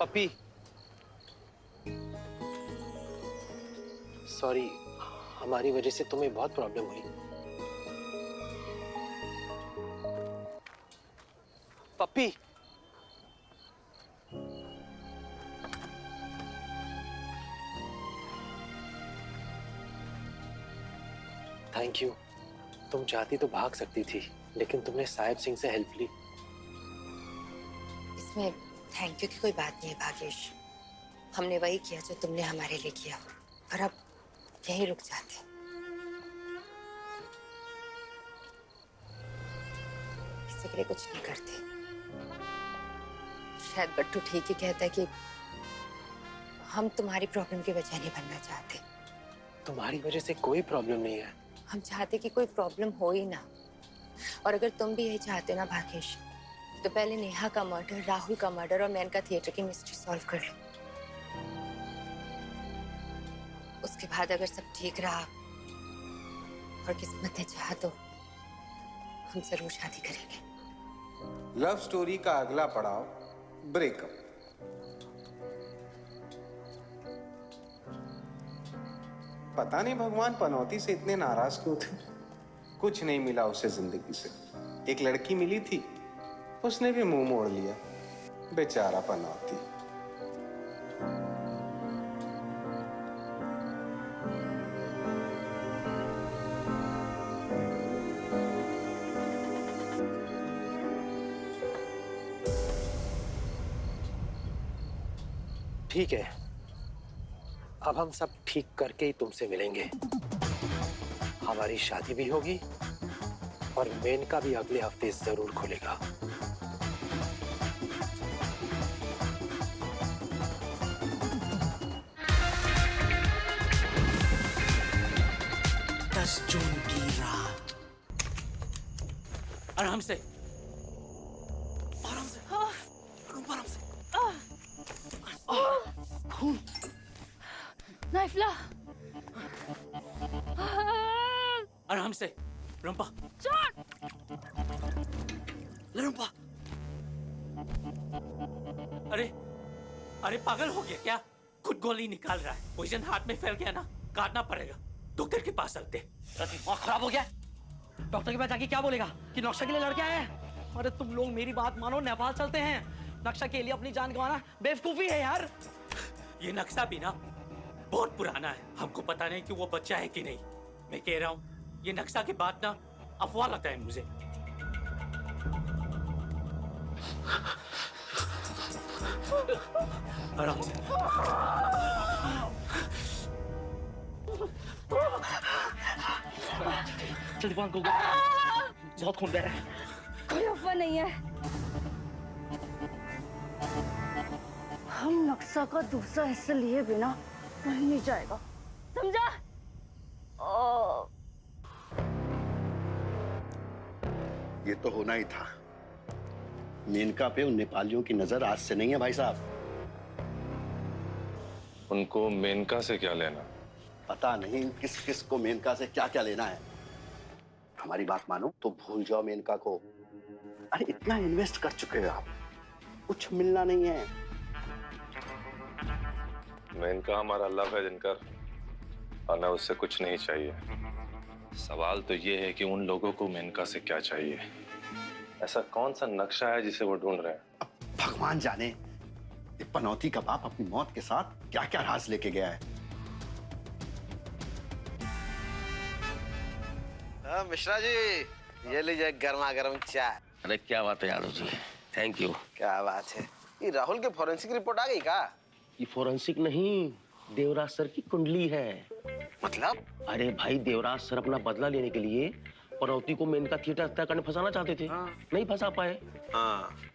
पप्पी, sorry, हमारी वजह से तुम्हें बहुत प्रॉब्लम हुई। पप्पी, थैंक यू। तुम चाहती तो भाग सकती थी, लेकिन तुमने साहिब सिंह से हेल्प ली। इसमें थैंक यू की कोई बात नहीं है भाग्येश। हमने वही किया जो तुमने हमारे लिए किया, और अब यहीं रुक जाते। किसी के लिए कुछ नहीं करते। शायद बट्टू ठीक ही कहता है कि हम तुम्हारी प्रॉब्लम की वजह नहीं बनना चाहते। तुम्हारी वजह से कोई प्रॉब्लम नहीं है। हम चाहते कि कोई प्रॉब्लम हो ही ना। और अगर तुम भी यही चाहते ना भाग्येश, तो पहले नेहा का मर्डर, राहुल का मर्डर और मेनका थिएटर की मिस्ट्री सॉल्व कर लो। उसके बाद अगर सब ठीक रहा और किस्मत ने चाहा तो हम जरूर शादी करेंगे। लव स्टोरी का अगला पड़ाव ब्रेकअप। पता नहीं भगवान पनौती से इतने नाराज क्यों थे। कुछ नहीं मिला उसे जिंदगी से। एक लड़की मिली थी, उसने भी मुंह मोड़ लिया। बेचारा पनौती। ठीक है, अब हम सब ठीक करके ही तुमसे मिलेंगे। हमारी शादी भी होगी और मेनका भी अगले हफ्ते जरूर खुलेगा। जून की रात। आराम से, आराम से, आराम से। खून। नाइफ ला। आराम से, रंपा। रंपा। अरे, अरे पागल हो गया क्या? खुद गोली निकाल रहा है। पोइजन हाथ में फैल गया ना, काटना पड़ेगा। डॉक्टर के पास चलते। दिमाग खराब हो गया। डॉक्टर के पास जाके क्या बोलेगा कि नक्शा के लिए लड़के आए हैं? अरे तुम लोग मेरी बात मानो, नेपाल चलते हैं। नक्शा के लिए अपनी जान गंवाना बेवकूफी है यार। ये नक्शा भी ना बहुत पुराना है। हमको पता नहीं कि वो बच्चा है कि नहीं। मैं कह रहा हूँ ये नक्शा के बाद ना अफवाह लगता है मुझे। आराम से। चल दीपान को बहुत खून बह रहा है। कोई अफवाह नहीं है। हम नक्शा का दूसरा हिस्सा लिए बिना कहीं नहीं जाएगा, समझा? ये तो होना ही था। मेनका पे उन नेपालियों की नजर आज से नहीं है भाई साहब। उनको मेनका से क्या लेना? पता नहीं किस किस को मेनका से क्या क्या लेना है। हमारी बात मानो तो भूल जाओ मेनका को। अरे इतना इन्वेस्ट कर चुके हो आप, कुछ मिलना नहीं है। मेनका हमारा लव है दिनकर, हमें उससे कुछ नहीं चाहिए। सवाल तो ये है कि उन लोगों को मेनका से क्या चाहिए। ऐसा कौन सा नक्शा है जिसे वो ढूंढ रहे हैं? अब भगवान जाने ये पनौती का बाप अपनी मौत के साथ क्या क्या राज लेके गया है। मिश्रा जी, ये लीजिए गर्मा गर्म चाय। अरे क्या बात है यादव जी, थैंक यू। क्या बात है, ये राहुल की फॉरेंसिक रिपोर्ट आ गई का? ये फॉरेंसिक नहीं, देवराज सर की कुंडली है। मतलब? अरे भाई, देवराज सर अपना बदला लेने के लिए पनौती को मेनका थिएटर हत्याकांड में फंसाना चाहते थे। नहीं फंसा पाए।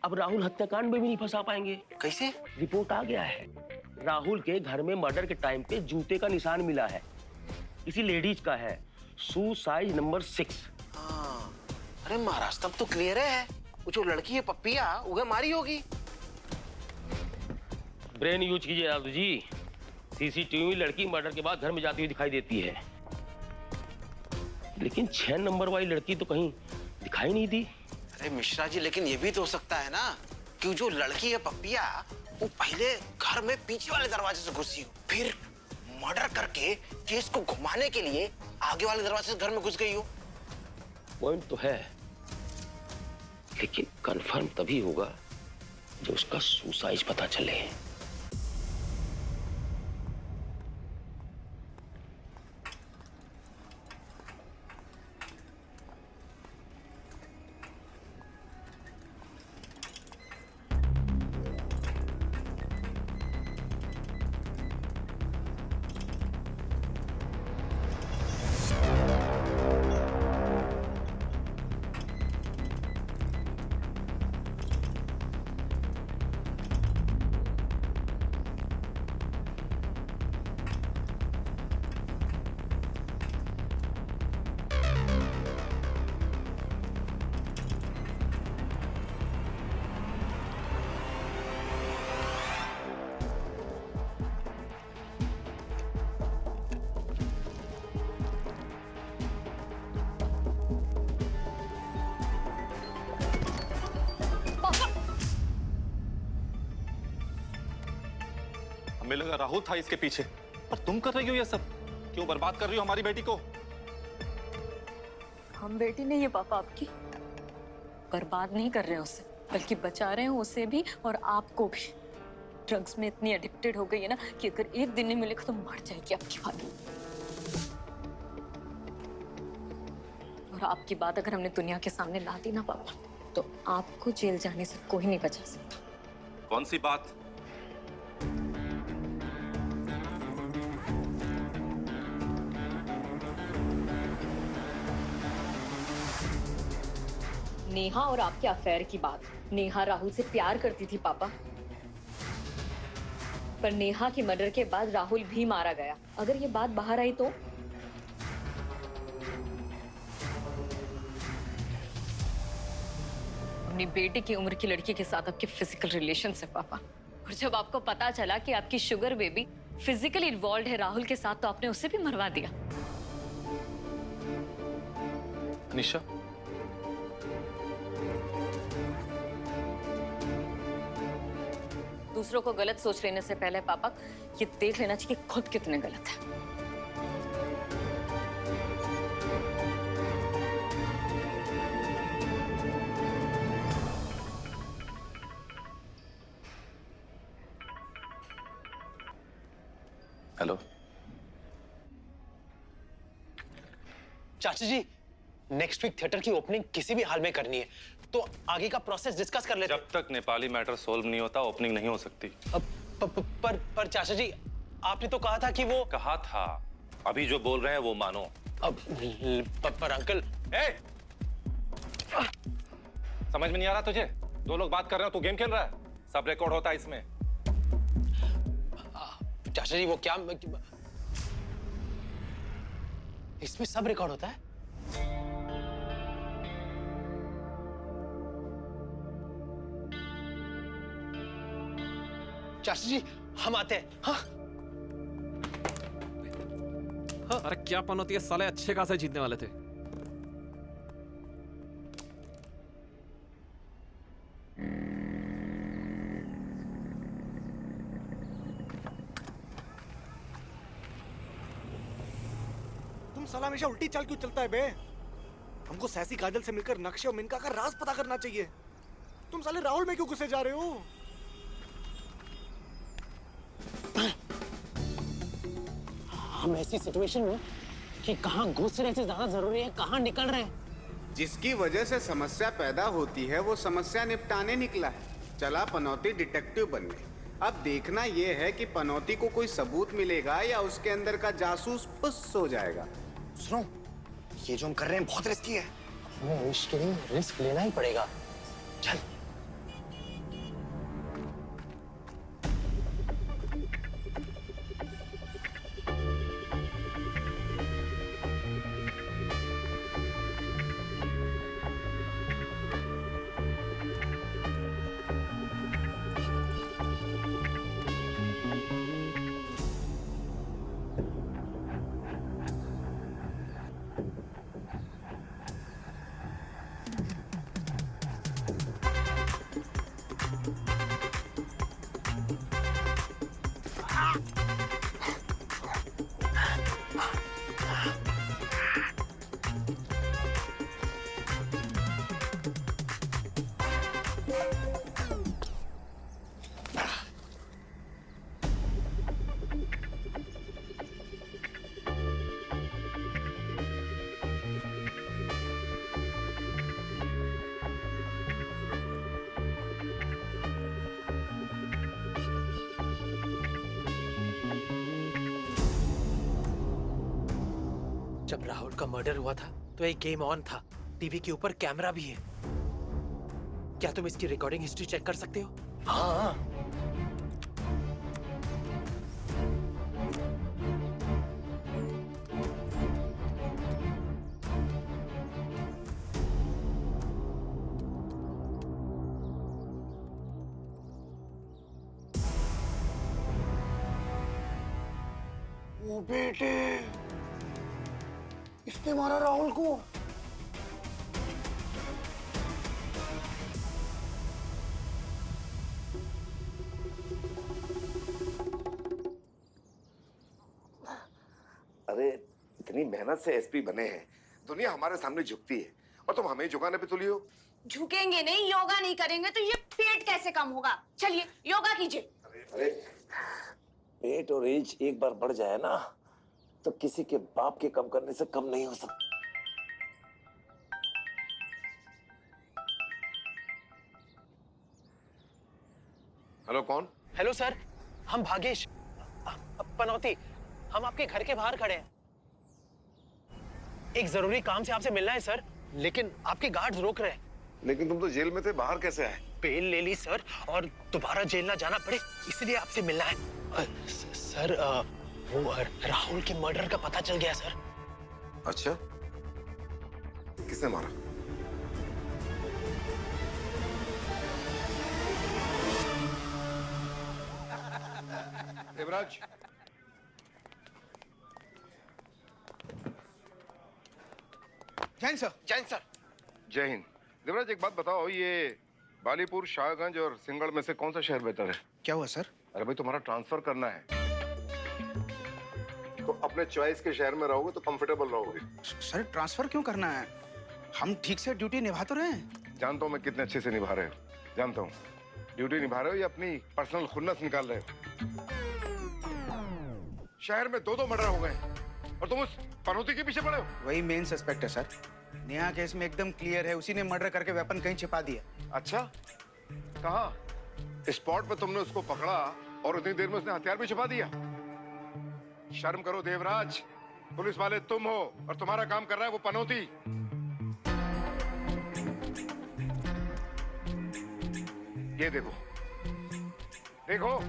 अब राहुल हत्याकांड में भी नहीं फंसा पाएंगे। कैसे? रिपोर्ट आ गया है, राहुल के घर में मर्डर के टाइम पे जूते का निशान मिला है। किसी लेडीज का है, शू साइज नंबर 6। अरे महाराज, तब तो क्लियर है, वो जो लड़की है पप्पिया, उसे मारी होगी। ब्रेन यूज कीजिए यादव जी। सीसीटीवी लड़की मर्डर के बाद घर में जाती हुई दिखाई देती है, लेकिन 6 नंबर वाली लड़की तो कहीं दिखाई नहीं दी। अरे मिश्रा जी, लेकिन ये भी तो हो सकता है ना कि जो लड़की है पप्पिया वो पहले घर में पीछे वाले दरवाजे से घुसी हो, फिर मर्डर करके केस को घुमाने के लिए आगे वाले दरवाजे से घर में घुस गई हो। पॉइंट तो है, लेकिन कंफर्म तभी होगा जो उसका सुसाइड पता चले। हमें लगा राहुल था इसके पीछे, पर तुम कर रही हो ये सब? क्यों बर्बाद कर रही हो हमारी बेटी को? हम बेटी नहीं है पापा आपकी, बर्बाद नहीं कर रहे हैं उसे, बल्कि बचा रहे हैं उसे भी और आपको भी। ड्रग्स में इतनी एडिक्टेड हो गई है ना कि अगर एक दिन नहीं मिलेगा तो मर जाएगी आपकी वाली। और आपकी बात अगर हमने दुनिया के सामने ला दी ना पापा, तो आपको जेल जाने से कोई नहीं बचा सकता। कौन सी बात? नेहा और आपके अफेयर की बात। नेहा राहुल से प्यार करती थी पापा, पर नेहा के मर्डर के बाद राहुल भी मारा गया। अगर ये बात बाहर आई तो अपनी बेटी की उम्र की लड़की के साथ आपके फिजिकल रिलेशन है पापा। और जब आपको पता चला कि आपकी शुगर बेबी फिजिकली इन्वॉल्व है राहुल के साथ, तो आपने उसे भी मरवा दिया। निशा, दूसरों को गलत सोच लेने से पहले पापा ये देख लेना चाहिए कि खुद कितने गलत है। हेलो चाचा जी, नेक्स्ट वीक थिएटर की ओपनिंग किसी भी हाल में करनी है, तो आगे का प्रोसेस डिस्कस कर लेते हैं। जब तक नेपाली मैटर सोल्व नहीं होता ओपनिंग नहीं हो सकती। पर चाचा जी, आपने तो कहा था कि वो कहा था, अभी जो बोल रहे हैं वो मानो। पर अंकल, समझ में नहीं आ रहा तुझे? दो लोग बात कर रहे हो, तू गेम खेल रहा है। सब रिकॉर्ड होता है इसमें। चाचा जी, वो क्या इसमें सब रिकॉर्ड होता है? चाचा जी, हम आते हैं। हाँ? अरे क्या पनौती है साले, अच्छे खासे जीतने वाले थे। तुम साला हमेशा उल्टी चाल क्यों चलता है बे? हमको सैसी काजल से मिलकर नक्शे और मिनका का राज पता करना चाहिए। तुम साले राहुल में क्यों घुसे जा रहे हो? हम ऐसी सिचुएशन में कि कहां घुसने से ज्यादा जरूरी है कहां निकल रहे हैं। जिसकी वजह से समस्या पैदा होती है वो समस्या निपटाने निकला है। चला पनौती डिटेक्टिव बनने। अब देखना यह है कि पनौती को कोई सबूत मिलेगा या उसके अंदर का जासूस फुस हो जाएगा। सुनो, ये जो हम कर रहे हैं बहुत रिस्की है। हमें मुश्किल रिस्क लेना ही पड़ेगा। चल। जब राहुल का मर्डर हुआ था तो एक गेम ऑन था, टीवी के ऊपर कैमरा भी है। क्या तुम इसकी रिकॉर्डिंग हिस्ट्री चेक कर सकते हो? हाँ। ओ बेटे, इसने मारा राहुल को। अरे इतनी मेहनत से एसपी बने हैं, दुनिया हमारे सामने झुकती है और तुम हमें झुकाने पे तुली हो। झुकेंगे नहीं, योगा नहीं करेंगे तो ये पेट कैसे कम होगा? चलिए योगा कीजिए। अरे पेट और एज एक बार बढ़ जाए ना तो किसी के बाप के कम करने से कम नहीं हो सकता। हेलो, कौन? हेलो सर, हम भागेश पनौती, हम आपके घर के बाहर खड़े हैं। एक जरूरी काम से आपसे मिलना है सर, लेकिन आपके गार्ड्स रोक रहे हैं। लेकिन तुम तो जेल में थे, बाहर कैसे आए? बेल ले ली सर, और दोबारा जेल ना जाना पड़े इसलिए आपसे मिलना है। सर वो राहुल के मर्डर का पता चल गया सर। अच्छा, किसने मारा? देवराज, जैन सर। जैन सर। जय हिंद। देवराज, एक बात बताओ, ये बालीपुर, शाहगंज और सिंगड़ में से कौन सा शहर बेहतर है? क्या हुआ सर? अरे भाई, तुम्हारा ट्रांसफर करना है तो अपने चॉइस के शहर में रहोगे तो कंफर्टेबल रहोगे। सर ट्रांसफर क्यों करना है? हम ठीक से ड्यूटी निभा तो रहे हैं। जानता हूँ मैं कितने अच्छे से निभा रहे हो, जानता हूँ। ड्यूटी निभा रहे हो या अपनी पर्सनल खुन्नस निकाल रहे हो? शहर में 2 मर्डर हो गए और तुम उस पनौती के पीछे पड़े हो। वही मेन सस्पेक्ट है सर। नेहा केस में एकदम क्लियर है, उसी ने मर्डर करके वेपन कहीं छिपा दिया। अच्छा, कहाँ? स्पॉट पे तुमने उसको पकड़ा और उतनी देर में उसने हथियार भी छिपा दिया। शर्म करो देवराज, पुलिस वाले तुम हो और तुम्हारा काम कर रहा है वो पनौती। ये देखो, देखो।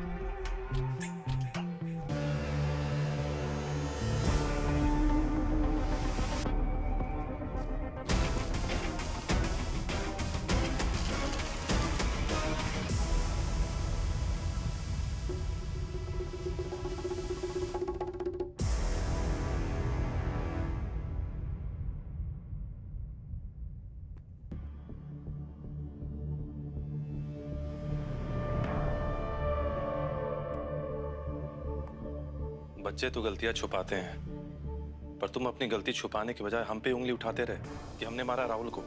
बच्चे तो गलतियां छुपाते हैं, पर तुम अपनी गलती छुपाने के बजाय हम पे उंगली उठाते रहे कि हमने मारा राहुल को।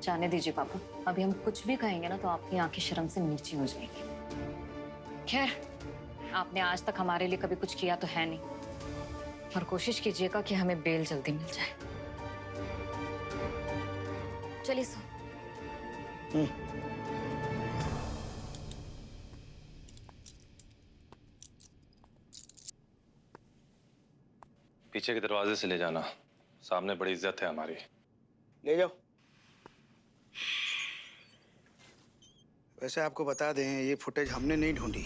जाने दीजिए पापा, अभी हम कुछ भी कहेंगे ना तो आपकी आंखें शर्म से नीची हो जाएंगी। खैर, आपने आज तक हमारे लिए कभी कुछ किया तो है नहीं, और कोशिश कीजिएगा कि हमें बेल जल्दी मिल जाए। चलिए सो। पीछे के दरवाजे से ले जाना, सामने बड़ी इज्जत है हमारी। ले जाओ। वैसे आपको बता दें, ये फुटेज हमने नहीं ढूंढी,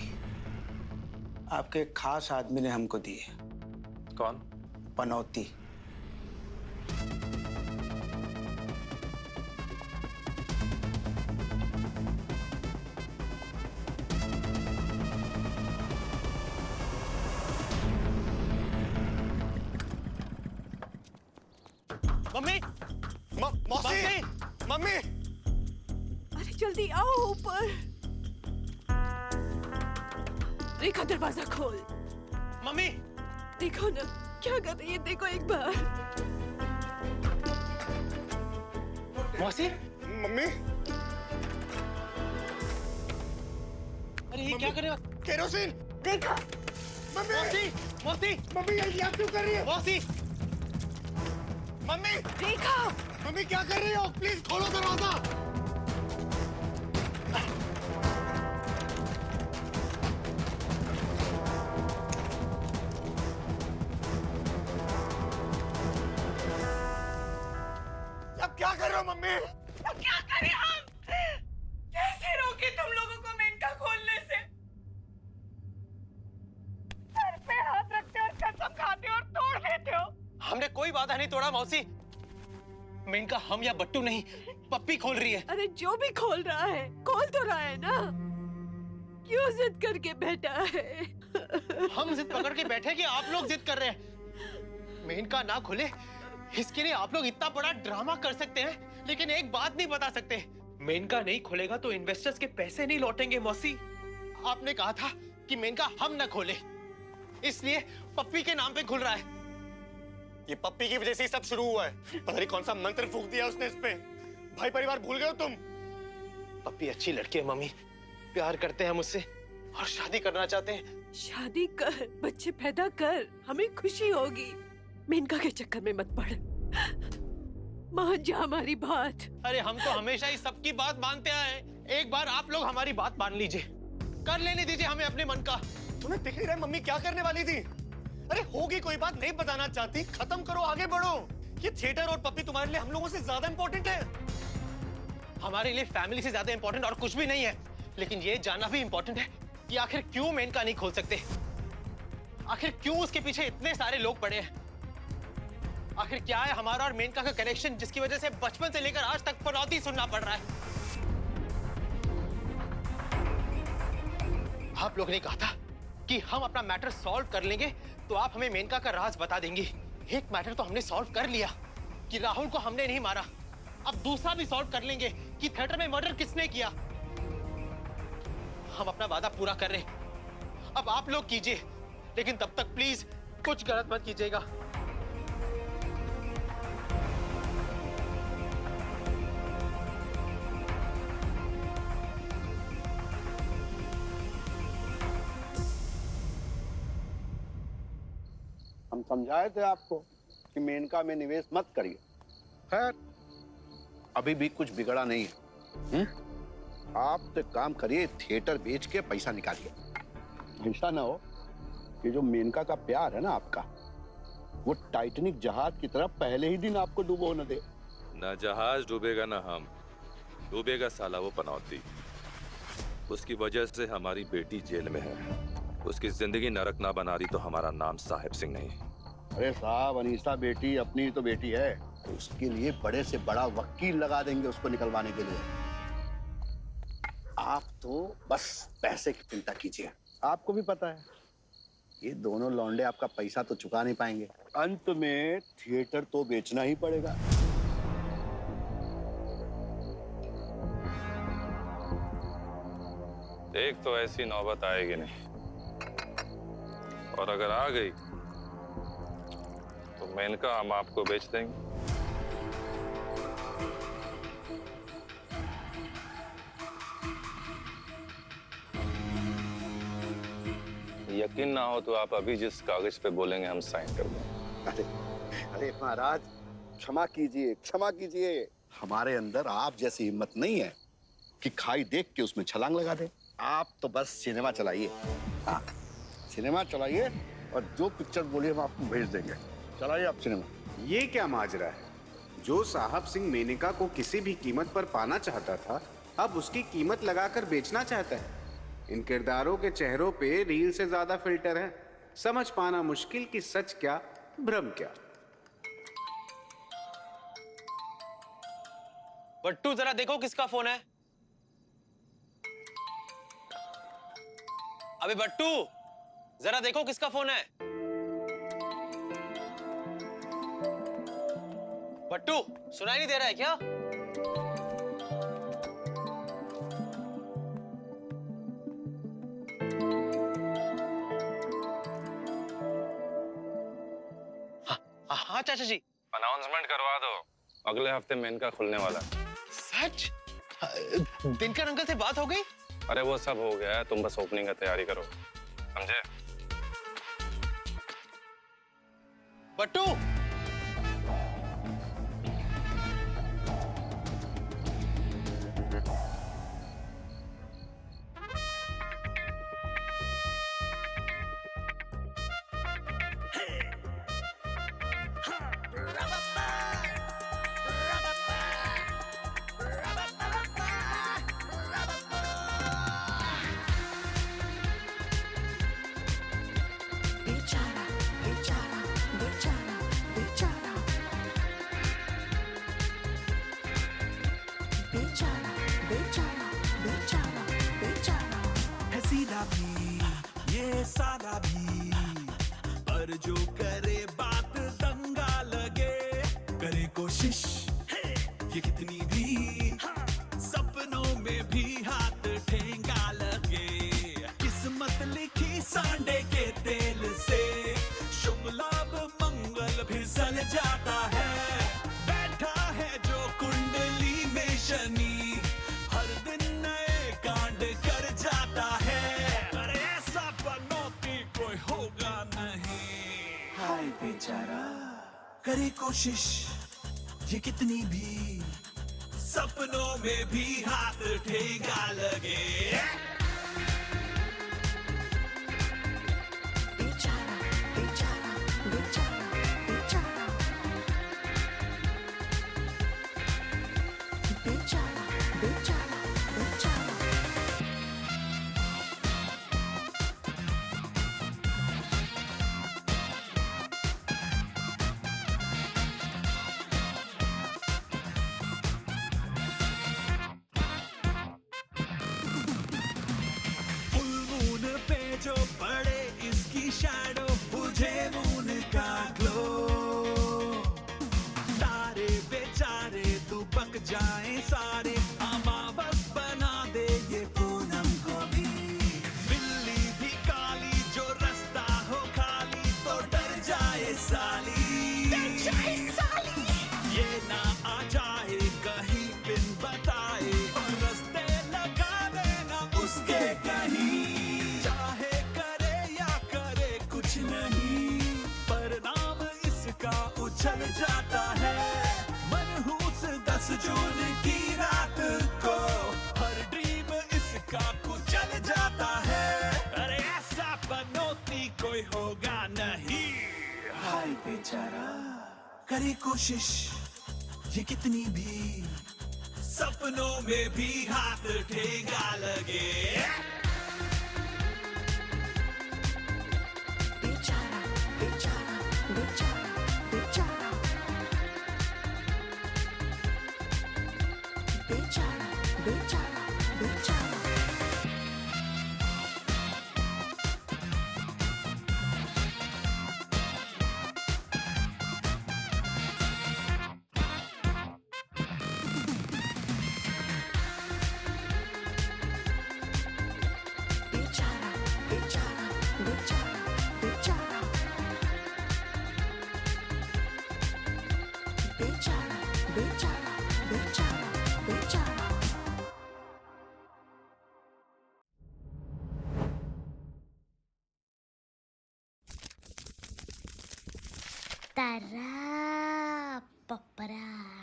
आपके एक खास आदमी ने हमको दी है। कौन? पनौती। मम्मी, मौसी, मम्मी, अरे जल्दी आओ ऊपर। रेखा दरवाजा खोल। मम्मी, देखो ना क्या कर रही है, देखो एक बार। मौसी, मम्मी, अरे ये क्या कर रहे हो? केरोसिन देखा मम्मी मौसी मौसी मम्मी ये आप क्यों कर रही है? मौसी मम्मी देखा मम्मी क्या कर रही हो? प्लीज खोलो दरवाजा। अब क्या कर रहे हो मम्मी? अब क्या करें हम? कैसे रोके तुम लोगों को मेनका खोलने से? सर पे हाथ रखते हो और कसम खाते हो और तोड़ देते हो। हमने कोई वादा नहीं तोड़ा मौसी। मेनका हम या बट्टू नहीं, पप्पी खोल रही है। अरे जो भी खोल रहा है, खोल तो रहा है ना? क्यों जिद करके बैठा है? हम जिद पकड़ के बैठे कि आप लोग जिद कर रहे हैं। मेनका ना खुले इसके लिए आप लोग इतना बड़ा ड्रामा कर सकते हैं, लेकिन एक बात नहीं बता सकते। मेनका नहीं खुलेगा तो इन्वेस्टर्स के पैसे नहीं लौटेंगे मौसी। आपने कहा था कि मेनका हम ना खोले, इसलिए पप्पी के नाम पे खुल रहा है। ये पप्पी की वजह से ही सब शुरू हुआ है। पता नहीं कौन सा मंत्र फूंक दिया उसने इस पे। भाई परिवार भूल गए हो तुम? पप्पी अच्छी लड़की है मम्मी, प्यार करते हैं मुझसे और शादी करना चाहते हैं। शादी कर, बच्चे पैदा कर, हमें खुशी होगी। मेनका के चक्कर में मत पड़। मान जा हमारी बात। अरे हम तो हमेशा ही सबकी बात मानते आए। एक बार आप लोग हमारी बात मान लीजिए, कर लेने दीजिए हमें अपने मन का। तुम्हें दिख नहीं रहा मम्मी क्या करने वाली थी? अरे होगी कोई बात नहीं बताना चाहती, खत्म करो, आगे बढ़ो। ये थिएटर और पप्पी तुम्हारे लिए हम लोगों से ज्यादा इंपॉर्टेंट है। हमारे लिए फैमिली से ज्यादा इंपॉर्टेंट और कुछ भी नहीं है। लेकिन ये जानना भी इंपॉर्टेंट है कि आखिर क्यों मेनका नहीं खोल सकते। आखिर क्यों उसके पीछे इतने सारे लोग पड़े हैं। आखिर क्या है हमारा और मेनका का कनेक्शन जिसकी वजह से बचपन से लेकर आज तक पनौती सुनना पड़ रहा है। आप लोग ने कहा था कि हम अपना मैटर सॉल्व कर लेंगे तो आप हमें मेनका का राज बता देंगे। एक मैटर तो हमने सॉल्व कर लिया कि राहुल को हमने नहीं मारा। अब दूसरा भी सॉल्व कर लेंगे कि थिएटर में मर्डर किसने किया। हम अपना वादा पूरा कर रहे हैं, अब आप लोग कीजिए, लेकिन तब तक प्लीज कुछ गलत मत कीजिएगा। हम समझाए थे आपको कि मेनका में निवेश मत करिए। खैर अभी भी कुछ बिगड़ा नहीं है। आप तो काम करिए, थिएटर बेच के पैसा निकालिए। ऐसा ना हो कि जो मेनका का प्यार है ना आपका, वो टाइटैनिक जहाज की तरह पहले ही दिन आपको डूबो न दे। ना जहाज डूबेगा ना हम डूबेगा, साला वो पनौती। उसकी वजह से हमारी बेटी जेल में है। उसकी जिंदगी नरक ना बना रही तो हमारा नाम साहिब सिंह नहीं। अरे साहब, अनीसा बेटी अपनी तो बेटी है, तो उसके लिए बड़े से बड़ा वकील लगा देंगे उसको निकलवाने के लिए। आप तो बस पैसे की चिंता कीजिए। आपको भी पता है ये दोनों लौंडे आपका पैसा तो चुका नहीं पाएंगे, अंत में थिएटर तो बेचना ही पड़ेगा। एक तो ऐसी नौबत आएगी नहीं, और अगर आ गई तो मेनका हम आपको बेच देंगे। यकीन ना हो तो आप अभी जिस कागज पे बोलेंगे हम साइन कर देंगे। अरे अरे महाराज, क्षमा कीजिए, क्षमा कीजिए। हमारे अंदर आप जैसी हिम्मत नहीं है कि खाई देख के उसमें छलांग लगा दे। आप तो बस सिनेमा चलाइए। हाँ, सिनेमा चलाइए और जो पिक्चर बोलिए हम आपको भेज देंगे। चलाइए आप सिनेमा। ये क्या माजरा है? जो साहब सिंह मेनका को किसी भी कीमत पर पाना चाहता था, अब उसकी कीमत लगाकर बेचना चाहता है। इन किरदारों के चेहरों पे रील से ज्यादा फिल्टर है। समझ पाना मुश्किल कि सच क्या भ्रम क्या। बट्टू जरा देखो किसका फोन है। अबे बट्टू जरा देखो किसका फोन है। बट्टू सुनाई नहीं दे रहा है क्या? हाँ चाचा जी। अनाउंसमेंट करवा दो, अगले हफ्ते मेनका खुलने वाला है। सच? दिनकर अंकल से बात हो गई? अरे वो सब हो गया है, तुम बस ओपनिंग की तैयारी करो, समझे? बट्टू, ये सारा भी, पर जो करे बात दंगा लगे, करे कोशिश ये कितनी भी, सपनों में भी हाथ ठेंगा लगे। किस्मत लिखी सांडे के तेल से, शुभ लाभ मंगल भी सल जाता है। बैठा है जो कुंडली में शनि, हर दिन नए कांड कर जाता है। होगा नहीं, हाय बेचारा करे कोशिश ये कितनी भी, सपनों में भी हाथ ठेंगा लगे। बेचारा बेचारा बेचारा बेचारा बेचारा बेचारा बेचारा। जो पड़े इसकी शैडो, बुझे मून का ग्लो, तारे बेचारे दुबक जाए सारे, अमावस बना दे ये पूनम को भी। बिल्ली भी काली जो रास्ता हो खाली, तो डर जाए साली, ये ना आ जाए कहीं बिन बताए, और रास्ते लगा देना उसके कहीं। उछल जाता है मनहूस 10 जून की रात को, हर ड्रीम इसका कुचल जाता है। अरे ऐसा पनौती कोई होगा नहीं, हाय बेचारा करे कोशिश ये कितनी भी, सपनों में भी हाथ ठेंगा लगे। बेचारा बेचारा बेचारा बेचारा बेचारा बेचारा बेचारा। Tara, papara.